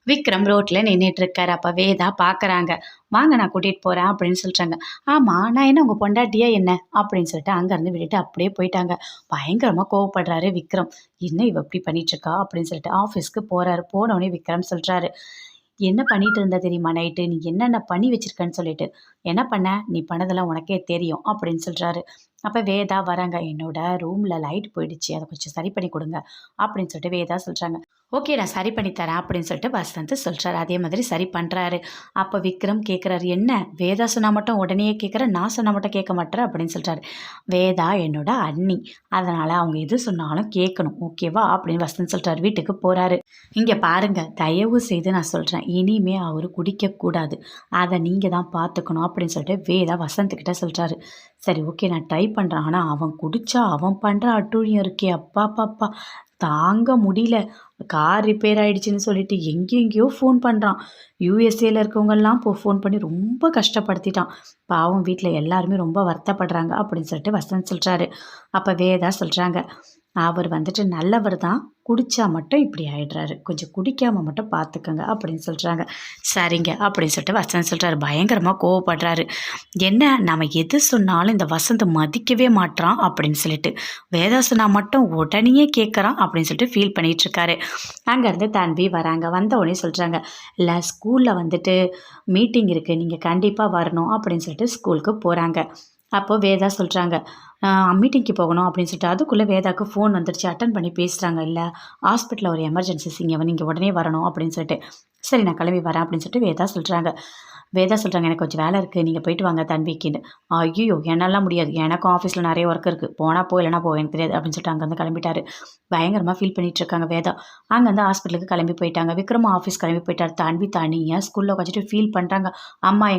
விக்ரம் ரோட்ல நின்னுட்டு இருக்காரு. அப்ப வேதா பார்க்குறாங்க. "வாங்க நான் கூட்டிட்டு போறேன்" அப்படின்னு சொல்றாங்க. "ஆமா, நான் என்ன உங்க பொண்டாட்டியா என்ன?" அப்படின்னு சொல்லிட்டு அங்கருந்து விட்டுட்டு அப்படியே போயிட்டாங்க. பயங்கரமா கோவப்படுறாரு விக்ரம். "என்ன இவ இப்படி பண்ணிட்டு இருக்கா?" அப்படின்னு சொல்லிட்டு ஆஃபீஸ்க்கு போறாரு. போனோனே விக்ரம் சொல்றாரு, "என்ன பண்ணிட்டு இருந்த தெரியுமா நைட்டு? நீ என்னென்ன பண்ணி வச்சிருக்கன்னு சொல்லிட்டு." "என்ன பண்ண? நீ பண்ணதெல்லாம் உனக்கே தெரியும்" அப்படின்னு சொல்றாரு. அப்ப வேதா வராங்க. "என்னோட ரூம்ல லைட் போயிடுச்சு. அத கொஞ்சம் சரி பண்ணி குடுங்க" அப்படின்னு சொல்லிட்டு வேதா சொல்றாங்க. "ஓகே, நான் சரி பண்ணி தரேன்" அப்படின்னு சொல்லிட்டு வசந்த் சொல்றாரு. அதே மாதிரி சரி பண்றாரு. அப்ப விக்ரம் கேட்குறாரு, "என்ன வேதா சொன்னா மட்டும் உடனே கேட்குற, நான் சொன்னா மட்டும் கேட்க மாட்ற" அப்படின்னு சொல்றாரு. "வேதா என்னோட அண்ணி. அதனால அவங்க எது சொன்னாலும் கேட்கணும். ஓகேவா?" அப்படின்னு வசந்த் சொல்றாரு. வீட்டுக்கு போறாரு. "இங்க பாருங்க, தயவு செய்து நான் சொல்றேன். இனிமே அவரு குடிக்கக்கூடாது. அத நீங்க தான் பார்த்துக்கணும்" அப்படின்னு சொல்லிட்டு வேதா வசந்த் கிட்ட சொல்றாரு. "சரி, ஓகே, நான் ட்ரை பண்றேன். ஆனா அவன் குடிச்சா அவன் பண்ற அட்டூழியம் இருக்கே, அப்பாப்பப்பா! தாங்க முடியல. கார் ரிப்பேர் ஆயிடுச்சுன்னு சொல்லிட்டு எங்கெங்கேயோ ஃபோன் பண்றான். யுஎஸ்ஏல இருக்கவங்கலாம் ஃபோன் பண்ணி ரொம்ப கஷ்டப்படுத்திட்டான். பாவம் வீட்ல எல்லாருமே ரொம்ப வருத்தப்படுறாங்க" அப்படின்னு சொல்லிட்டு வசந்த் சொல்றாரு. அப்ப வேதா சொல்றாங்க, "அவர் வந்துட்டு நல்லவர் தான். குடிச்சா மட்டும் இப்படி ஆயிடுறாரு. கொஞ்சம் குடிக்காம மட்டும் பார்த்துக்கங்க" அப்படின்னு சொல்றாங்க. "சரிங்க" அப்படின்னு சொல்லிட்டு வசந்த் சொல்றாரு. பயங்கரமா கோவப்படுறாரு. "என்ன நம்ம எது சொன்னாலும் இந்த வசந்த் மதிக்கவே மாட்றான்" அப்படின்னு சொல்லிட்டு. வேதா சொன்னா மட்டும் உடனேயே கேட்கறான் அப்படின்னு சொல்லிட்டு ஃபீல் பண்ணிட்டு இருக்காரு. அங்கேருந்து தன்வி வராங்க. வந்த உடனே சொல்றாங்க, "இல்ல ஸ்கூல்ல வந்துட்டு மீட்டிங் இருக்கு. நீங்க கண்டிப்பா வரணும்" அப்படின்னு சொல்லிட்டு ஸ்கூலுக்கு போறாங்க. அப்போ வேதா சொல்றாங்க, மீட்டிங்க்கு போகணும்" அப்படின்னு சொல்லிட்டு. அதுக்குள்ள வேதாக்கு ஃபோன் வந்துருச்சு. அட்டெண்ட் பண்ணி பேசுறாங்க. "இல்ல, ஹாஸ்பிட்டல்ல ஒரு எமர்ஜென்சிஸ். நீங்க உடனே வரணும்" அப்படின்னு சொல்லிட்டு. "சரி, நான் கிளம்பி வரேன்" அப்படின்னு சொல்லிட்டு வேதா சொல்றாங்க, "எனக்கு கொஞ்சம் வேலை இருக்கு. நீங்க போயிட்டு வாங்க தன்விக்குன்னு." "ஐய்யயோ! என்னாலாம் முடியாது. எனக்கும் ஆஃபீஸ்ல நெறைய ஒர்க் இருக்கு. போனா போ, இல்லன்னா போ. எனக்கு தெரியாது" அப்படின்னு சொல்லிட்டு அங்கருந்து கிளம்பிட்டாரு. பயங்கரமா ஃபீல் பண்ணிட்டு இருக்காங்க வேதா. அங்கருந்து ஹாஸ்பிட்டலுக்கு கிளம்பி போயிட்டாங்க. விக்ரமும் ஆஃபீஸ் கிளம்பி போயிட்டாரு. தன்வி தனியா ஸ்கூல்ல உட்காந்துட்டு ஃபீல் பண்றாங்க. "அம்மா எங்க"